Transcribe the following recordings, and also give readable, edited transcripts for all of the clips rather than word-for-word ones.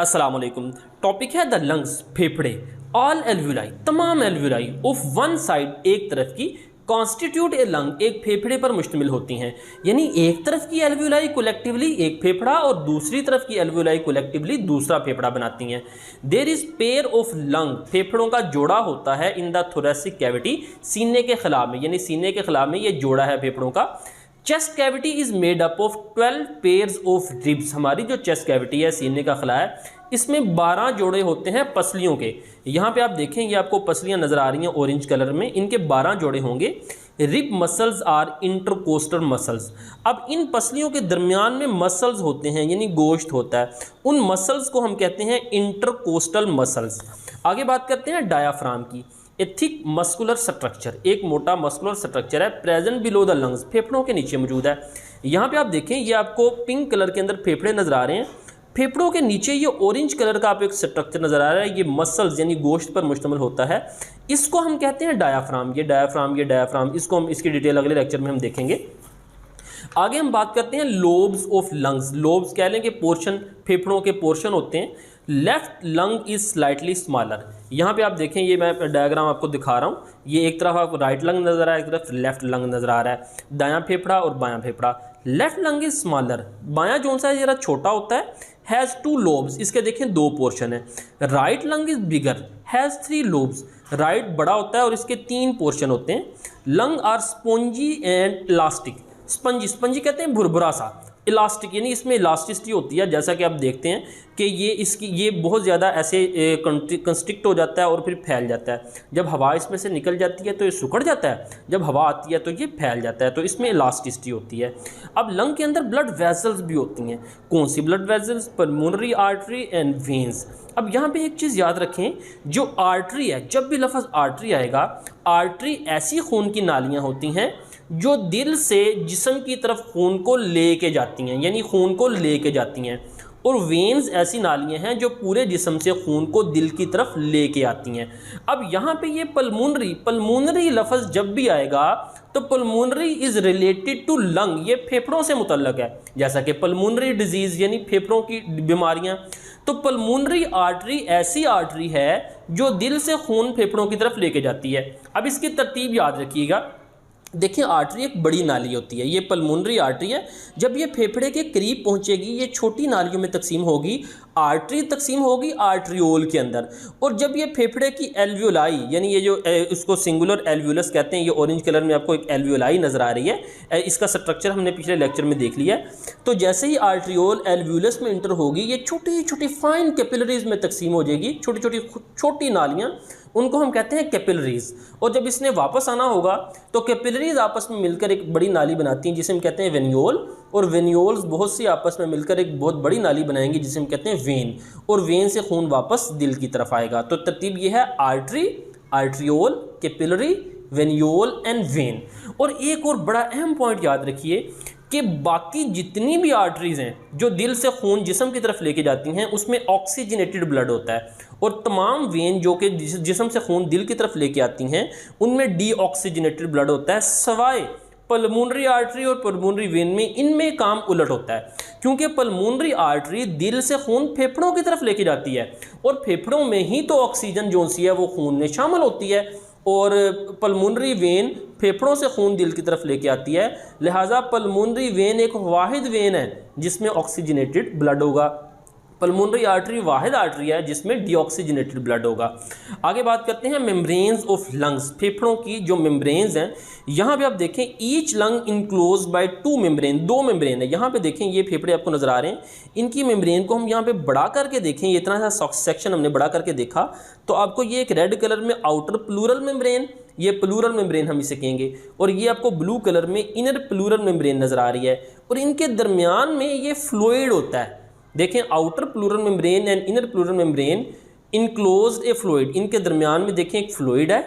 अस्सलाम वालेकुम। टॉपिक है द लंग्स, फेफड़े। ऑल एल्वुलाई, तमाम एल्वुलाई ऑफ वन साइड, एक तरफ की, कॉन्स्टिट्यूट ए लंग, एक फेफड़े पर मुश्तमिल होती हैं। यानी एक तरफ की एल्वुलाई कोलेक्टिवली एक फेफड़ा और दूसरी तरफ की एल्वुलाई कोलेक्टिवली दूसरा फेफड़ा बनाती हैं। There is pair of lung, फेफड़ों का जोड़ा होता है इन द थोरेसिक कैविटी, सीने के खिला में, यानी सीने के खिला में ये जोड़ा है फेफड़ों का। Chest cavity is made up of 12 pairs of ribs, हमारी जो चेस्ट कैविटी है, सीने का खला है, इसमें 12 जोड़े होते हैं पसलियों के। यहाँ पे आप देखें, ये आपको पसलियाँ नज़र आ रही हैं ऑरेंज कलर में, इनके 12 जोड़े होंगे। Rib muscles are intercostal muscles, अब इन पसलियों के दरमियान में मसल्स होते हैं, यानी गोश्त होता है, उन मसल्स को हम कहते हैं इंटरकोस्टल मसल्स। आगे बात करते हैं डायाफ्राम की। ए थिक मस्कुलर स्ट्रक्चर, एक मोटा मस्कुलर स्ट्रक्चर है, प्रेजेंट बिलो द लंग्स, फेफड़ों के नीचे मौजूद है। यहाँ पे आप देखें, ये आपको पिंक कलर के अंदर फेफड़े नजर आ रहे हैं, फेफड़ों के नीचे ये ऑरेंज कलर का आपको एक स्ट्रक्चर नजर आ रहा है, ये मसल्स यानी गोश्त पर मुश्तमिल होता है, इसको हम कहते हैं डायाफ्राम। ये डायाफ्राम, इसको हम इसकी डिटेल अगले लेक्चर में हम देखेंगे। आगे हम बात करते हैं लोब्स ऑफ लंग्स। लोब्स कह लें कि पोर्शन, फेफड़ों के पोर्शन होते हैं। Left lung is slightly smaller, यहाँ पे आप देखें, ये मैं डायग्राम आपको दिखा रहा हूँ, ये एक तरफ आपको राइट लंग नजर आ रहा है, एक तरफ लेफ्ट लंग नजर आ रहा है, दायां फेफड़ा और बायां फेफड़ा। लेफ्ट लंग इज स्मॉलर, बायां जो सा है जरा छोटा होता है, हैज़ 2 लोब्स, इसके देखें 2 पोर्शन है। Right lung is bigger, has 3 lobes, right बड़ा होता है और इसके 3 पोर्शन होते हैं। Lung are spongy and elastic, spongy कहते हैं भुरभुरा सा, इलास्टिक यानी इसमें इलास्टिसिटी होती है, जैसा कि आप देखते हैं कि ये बहुत ज़्यादा ऐसे कंस्ट्रिक्ट हो जाता है और फिर फैल जाता है। जब हवा इसमें से निकल जाती है तो ये सिकुड़ जाता है, जब हवा आती है तो ये फैल जाता है, तो इसमें इलास्टिसिटी होती है। अब लंग के अंदर ब्लड वेसल्स भी होती हैं। कौन सी blood vessels? Pulmonary artery and veins. अब यहाँ पे एक चीज़ याद रखें, जो आर्टरी है, जब भी लफ्ज़ आर्टरी आएगा, आर्टरी ऐसी खून की नालियाँ होती हैं जो दिल से जिस्म की तरफ खून को लेके जाती हैं, यानी खून को लेके जाती हैं। और वेन्स ऐसी नालियाँ हैं जो पूरे जिस्म से खून को दिल की तरफ लेके आती हैं। अब यहाँ पे ये पल्मोनरी लफ्ज़ जब भी आएगा तो pulmonary is related to lung, ये फेफड़ों से मुतल्लक है, जैसा कि पल्मोनरी डिजीज़ यानी फेफड़ों की बीमारियाँ। तो पल्मोनरी आर्टरी ऐसी आर्टरी है जो दिल से खून फेफड़ों की तरफ लेके जाती है। अब इसकी तरतीब याद रखिएगा। देखिए, आर्टरी एक बड़ी नाली होती है, ये पल्मोनरी आर्टरी है, जब ये फेफड़े के करीब पहुंचेगी ये छोटी नालियों में तकसीम होगी, आर्टरी तकसीम होगी आर्ट्रियोल के अंदर। और जब ये फेफड़े की एल्वुलाई, यानी ये जो इसको सिंगुलर एल्वुलस कहते हैं, ये ऑरेंज कलर में आपको एक एल्वुलाई नज़र आ रही है, इसका स्ट्रक्चर हमने पिछले लेक्चर में देख लिया है। तो जैसे ही आर्ट्रियोल एल्वुलस में इंटर होगी, ये छोटी छोटी फाइन कैपिलरीज में तकसीम हो जाएगी, छोटी नालियाँ, उनको हम कहते हैं कैपिलरीज। और जब इसने वापस आना होगा तो कैपिलरीज आपस में मिलकर एक बड़ी नाली बनाती हैं जिसे हम कहते हैं वेन्यूल, और वेन्यूल्स बहुत सी आपस में मिलकर एक बहुत बड़ी नाली बनाएंगी जिसे हम कहते हैं वेन, और वेन से खून वापस दिल की तरफ आएगा। तो तरतीब ये है artery, arteriole, capillary, venule and when. और एक और बड़ा अहम पॉइंट याद रखिए कि बाकी जितनी भी आर्टरीज हैं जो दिल से खून जिस्म की तरफ लेके जाती हैं, उसमें ऑक्सीजनेटेड ब्लड होता है, और तमाम वेन जो कि जिस्म से खून दिल की तरफ लेके आती हैं उनमें डीऑक्सीजनेटेड ब्लड होता है, सवाए पल्मोनरी आर्टरी और पल्मोनरी वेन में इनमें काम उलट होता है। क्योंकि पल्मोनरी आर्टरी दिल से खून फेफड़ों की तरफ लेके जाती है और फेफड़ों में ही तो ऑक्सीजन जो सी है वो खून में शामिल होती है, और पल्मोनरी वेन फेफड़ों से खून दिल की तरफ लेके आती है। लिहाजा पल्मोनरी वेन एक वाहिद वेन है जिसमें ऑक्सीजनेटेड ब्लड होगा। पल्मोनरी आर्टरी वाहिद आर्टरी है जिसमें डीऑक्सीजनेटेड ब्लड होगा। आगे बात करते हैं मेम्ब्रेन्स ऑफ लंग्स, फेफड़ों की जो मेम्ब्रेन्स हैं। यहाँ पे आप देखें, each lung enclose by 2 membrane, 2 membrane है। यहाँ पे देखें, ये फेफड़े आपको नजर आ रहे हैं, इनकी मेम्ब्रेन को हम यहाँ पे बड़ा करके देखें, ये इतना सा सेक्शन हमने बड़ा करके देखा तो आपको ये एक रेड कलर में आउटर प्लूरल मेम्ब्रेन, ये प्लूरल मेम्ब्रेन हम इसे कहेंगे, और ये आपको ब्लू कलर में इनर प्लूरल मेम्ब्रेन नजर आ रही है, और इनके दरमियान में ये फ्लूइड होता है। देखें, outer pleural membrane and inner pleural membrane enclosed A fluid, इनके दरमियान में देखें एक फ्लूइड है।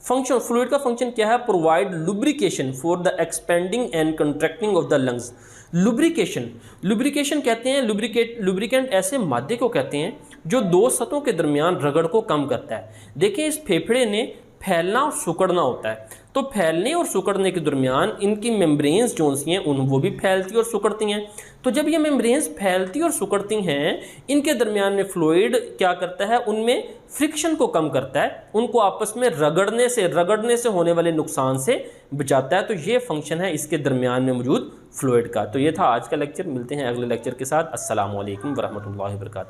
फंक्शन, फ्लूइड का फंक्शन क्या है? Provide lubrication for the expanding and contracting of the lungs. Lubrication कहते हैं, लुब्रिकेंट ऐसे मादे को कहते हैं जो 2 सतहों के दरमियान रगड़ को कम करता है। देखें, इस फेफड़े ने फैलना और सिकुड़ना होता है, तो फैलने और सिकुड़ने के दरमियान इनकी मेम्ब्रेन्स जो सी हैं वो भी फैलती और सिकुड़ती हैं। तो जब ये मेम्ब्रेन्स फैलती और सिकुड़ती हैं, इनके दरमियान में फ्लूइड क्या करता है, उनमें फ्रिक्शन को कम करता है, उनको आपस में रगड़ने से होने वाले नुकसान से बचाता है। तो ये फंक्शन है इसके दरमियान में मौजूद फ्लूइड का। तो ये था आज का लेक्चर। मिलते हैं अगले लेक्चर के साथ। अस्सलामु अलैकुम वरहमतुल्लाहि वबरकातुहू।